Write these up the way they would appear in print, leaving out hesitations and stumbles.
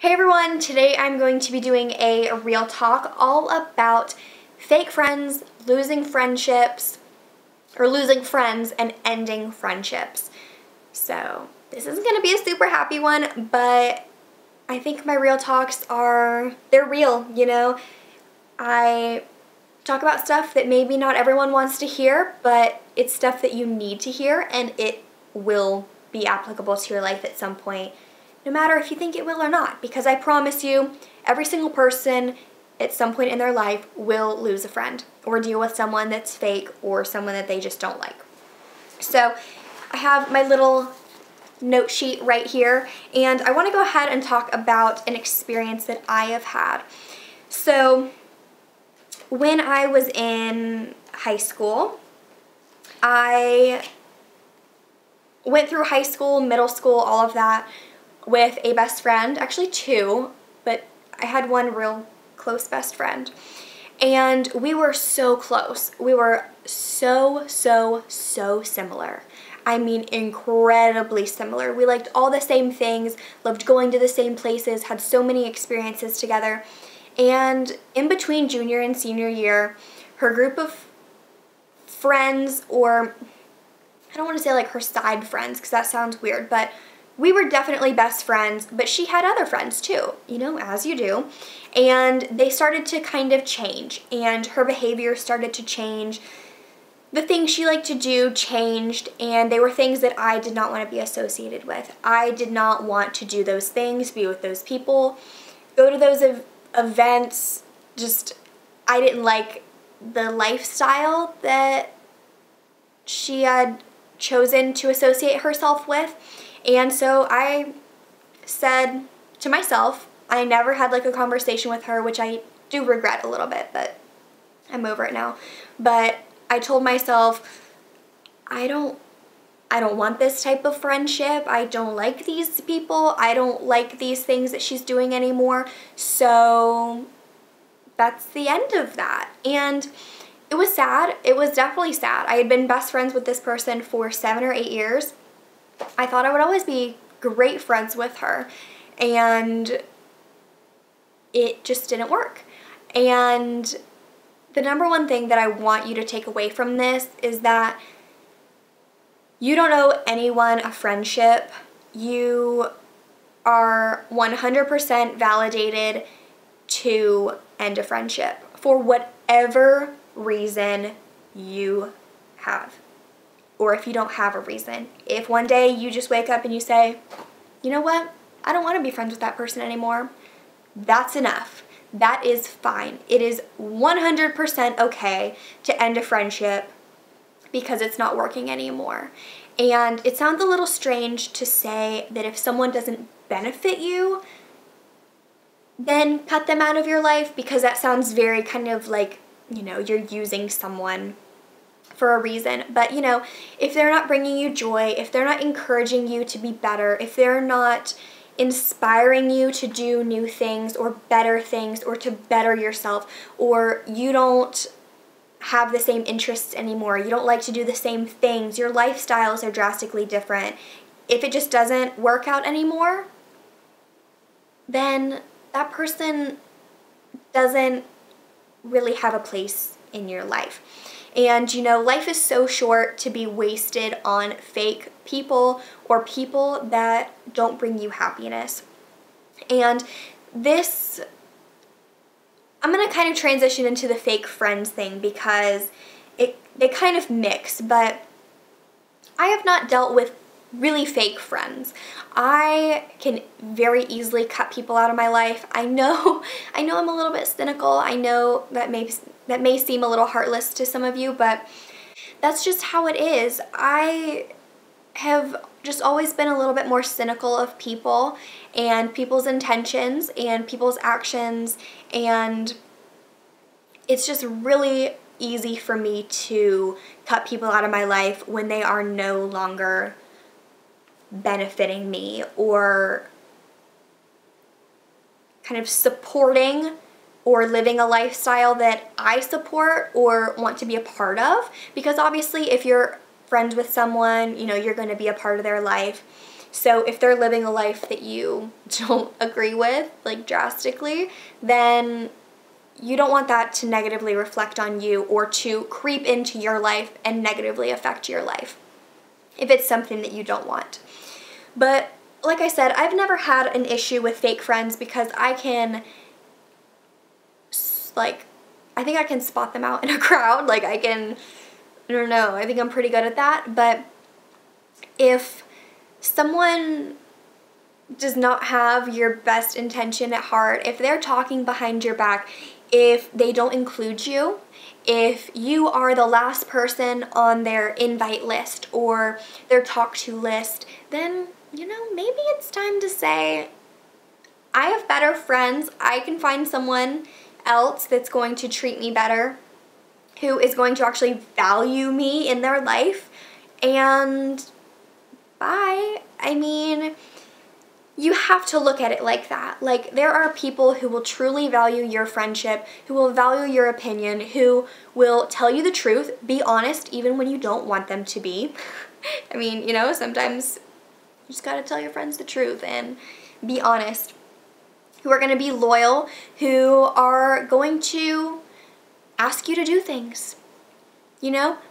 Hey everyone, today I'm going to be doing a real talk all about fake friends, losing friendships, or losing friends and ending friendships. So this isn't going to be a super happy one, but I think my real talks they're real, you know. I talk about stuff that maybe not everyone wants to hear, but it's stuff that you need to hear and it will be applicable to your life at some point. No matter if you think it will or not, because I promise you, every single person at some point in their life will lose a friend or deal with someone that's fake or someone that they just don't like. So I have my little note sheet right here, and I want to go ahead and talk about an experience that I have had. So when I was in high school, I went through high school, middle school, all of that, with a best friend, actually two, but I had one real close best friend. And we were so close. We were so similar. I mean, incredibly similar. We liked all the same things, loved going to the same places, had so many experiences together. And in between junior and senior year, her group of friends, or I don't want to say like her side friends because that sounds weird, but we were definitely best friends, but she had other friends too, you know, as you do. And they started to kind of change, and her behavior started to change. The things she liked to do changed, and they were things that I did not want to be associated with. I did not want to do those things, be with those people, go to those events. I didn't like the lifestyle that she had chosen to associate herself with. And so I said to myself, I never had like a conversation with her, which I do regret a little bit, but I'm over it now. But I told myself, I don't want this type of friendship. I don't like these people. I don't like these things that she's doing anymore. So that's the end of that. And it was sad. It was definitely sad. I had been best friends with this person for 7 or 8 years. I thought I would always be great friends with her, and it just didn't work. And the number one thing that I want you to take away from this is that you don't owe anyone a friendship. You are 100% validated to end a friendship for whatever reason you have. Or if you don't have a reason. If one day you just wake up and you say, you know what, I don't want to be friends with that person anymore, that's enough. That is fine. It is 100% okay to end a friendship because it's not working anymore. And it sounds a little strange to say that if someone doesn't benefit you, then cut them out of your life, because that sounds very kind of like, you know, you're using someone for a reason. But you know, if they're not bringing you joy, if they're not encouraging you to be better, if they're not inspiring you to do new things or better things or to better yourself, or you don't have the same interests anymore, you don't like to do the same things, your lifestyles are drastically different, if it just doesn't work out anymore, then that person doesn't really have a place in your life. And you know, life is so short to be wasted on fake people or people that don't bring you happiness. And this, I'm going to kind of transition into the fake friends thing because they kind of mix, but I have not dealt with really fake friends. I can very easily cut people out of my life. I know I'm a little bit cynical. I know that may seem a little heartless to some of you, but that's just how it is. I have just always been a little bit more cynical of people and people's intentions and people's actions, and it's just really easy for me to cut people out of my life when they are no longer benefiting me or kind of supporting or living a lifestyle that I support or want to be a part of. Because obviously if you're friends with someone, you know, you're going to be a part of their life. So if they're living a life that you don't agree with, like drastically, then you don't want that to negatively reflect on you or to creep into your life and negatively affect your life if it's something that you don't want. But like I said, I've never had an issue with fake friends because I think I can spot them out in a crowd. Like I don't know, I think I'm pretty good at that. But if someone does not have your best intention at heart, if they're talking behind your back, if they don't include you, if you are the last person on their invite list or their talk to list, then, maybe it's time to say, I have better friends. I can find someone else that's going to treat me better, who is going to actually value me in their life, and bye. I mean, you have to look at it like that. Like, there are people who will truly value your friendship, who will value your opinion, who will tell you the truth, be honest even when you don't want them to be. I mean, sometimes you just gotta tell your friends the truth and be honest. Who are gonna be loyal, who are going to ask you to do things.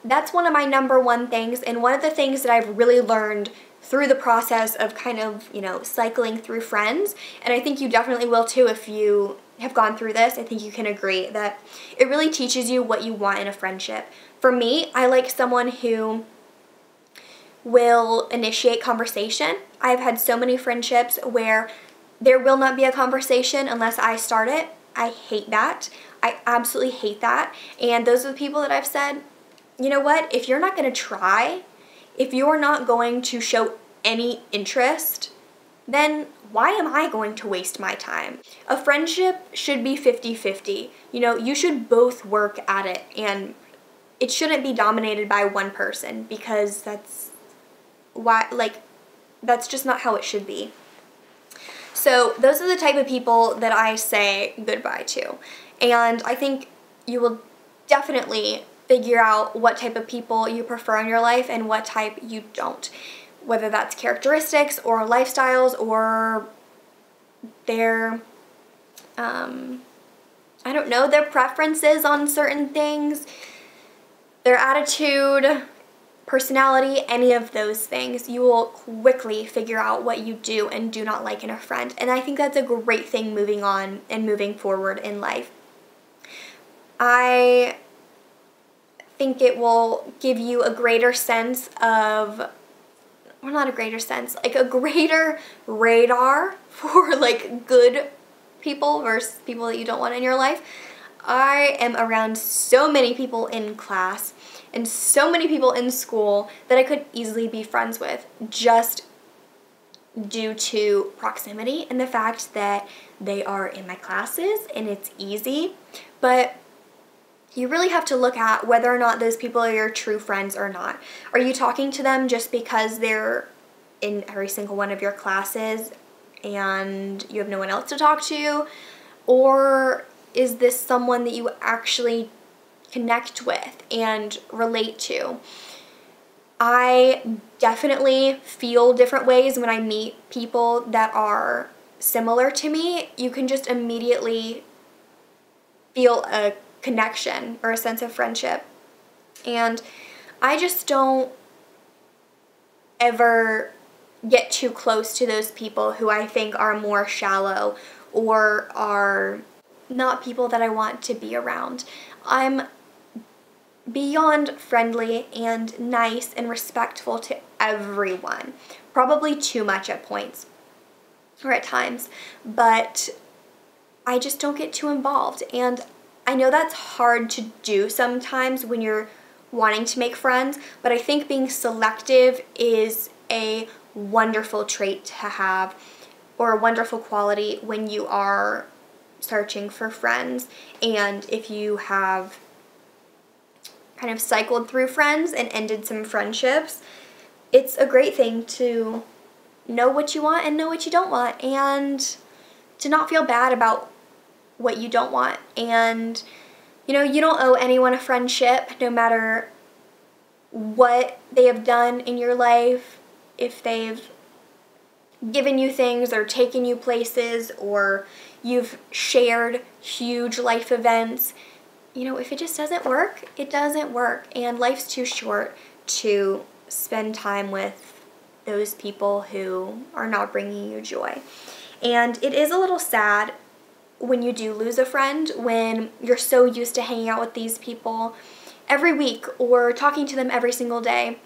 That's one of my number one things, and one of the things that I've really learned through the process of kind of, cycling through friends, and I think you definitely will too if you have gone through this. I think you can agree that it really teaches you what you want in a friendship. For me, I like someone who will initiate conversation. I've had so many friendships where there will not be a conversation unless I start it. I hate that. I absolutely hate that. And those are the people that I've said, you know what, if you're not going to try, if you're not going to show any interest, then why am I going to waste my time? A friendship should be 50-50. You should both work at it, and it shouldn't be dominated by one person, because that's just not how it should be. So those are the type of people that I say goodbye to. And I think you will definitely figure out what type of people you prefer in your life and what type you don't. Whether that's characteristics or lifestyles or their, their preferences on certain things, their attitude, personality, any of those things. You will quickly figure out what you do and do not like in a friend. And I think that's a great thing moving on and moving forward in life. I think it will give you a greater sense of, well, not a greater sense, like a greater radar for like good people versus people that you don't want in your life. I am around so many people in class and so many people in school that I could easily be friends with just due to proximity and the fact that they are in my classes and it's easy. But you really have to look at whether or not those people are your true friends or not. Are you talking to them just because they're in every single one of your classes and you have no one else to talk to? Or is this someone that you actually connect with and relate to? I definitely feel different ways when I meet people that are similar to me. You can just immediately feel a connection or a sense of friendship. And I just don't ever get too close to those people who I think are more shallow or are not people that I want to be around. I'm beyond friendly and nice and respectful to everyone. Probably too much at points or at times, but I just don't get too involved. And I know that's hard to do sometimes when you're wanting to make friends, but I think being selective is a wonderful trait to have, or a wonderful quality when you are searching for friends. And if you have kind of cycled through friends and ended some friendships, it's a great thing to know what you want and know what you don't want, and to not feel bad about what you don't want. And you don't owe anyone a friendship, no matter what they have done in your life. If they've given you things or taken you places, or you've shared huge life events. You know, if it just doesn't work, it doesn't work. And life's too short to spend time with those people who are not bringing you joy. And it is a little sad when you do lose a friend, when you're so used to hanging out with these people every week or talking to them every single day.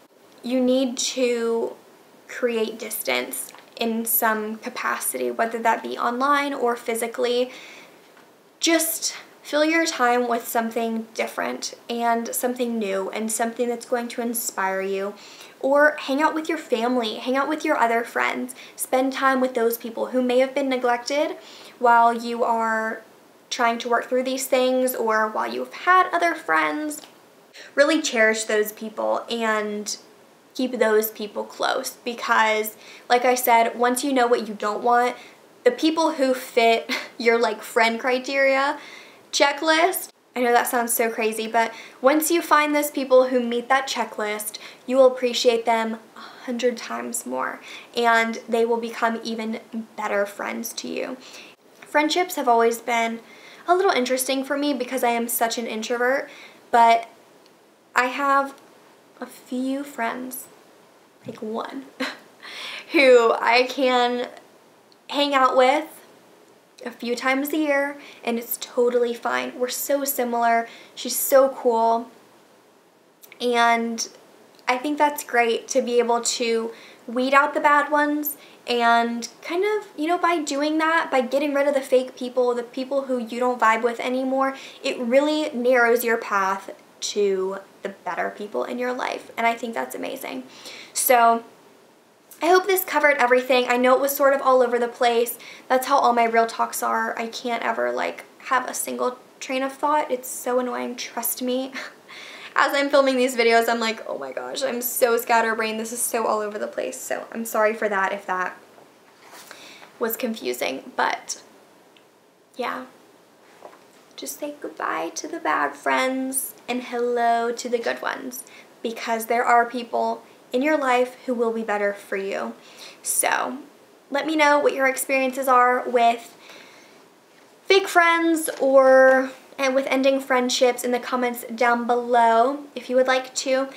You need to create distance in some capacity, whether that be online or physically. Just fill your time with something different and something new and something that's going to inspire you. Or hang out with your family, hang out with your other friends, spend time with those people who may have been neglected while you are trying to work through these things, or while you've had other friends. Really cherish those people and keep those people close, because like I said, once you know what you don't want, the people who fit your like friend criteria checklist, I know that sounds so crazy, but once you find those people who meet that checklist, you will appreciate them 100 times more, and they will become even better friends to you. Friendships have always been a little interesting for me because I am such an introvert, but I have a few friends, like one, who I can hang out with a few times a year, and it's totally fine. We're so similar. She's so cool. And I think that's great to be able to weed out the bad ones, and kind of, you know, by doing that, by getting rid of the fake people, the people who you don't vibe with anymore, it really narrows your path to the better people in your life. And I think that's amazing. So I hope this covered everything. I know it was sort of all over the place. That's how all my real talks are. I can't ever like have a single train of thought. It's so annoying, trust me. As I'm filming these videos, I'm like, oh my gosh, I'm so scatterbrained. This is so all over the place. So I'm sorry for that if that was confusing. But yeah, just say goodbye to the bad friends and hello to the good ones, because there are people in your life who will be better for you. So let me know what your experiences are with fake friends or with ending friendships in the comments down below if you would like to.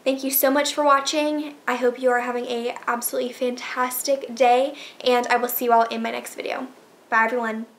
Thank you so much for watching. I hope you are having a absolutely fantastic day, and I will see you all in my next video. Bye everyone.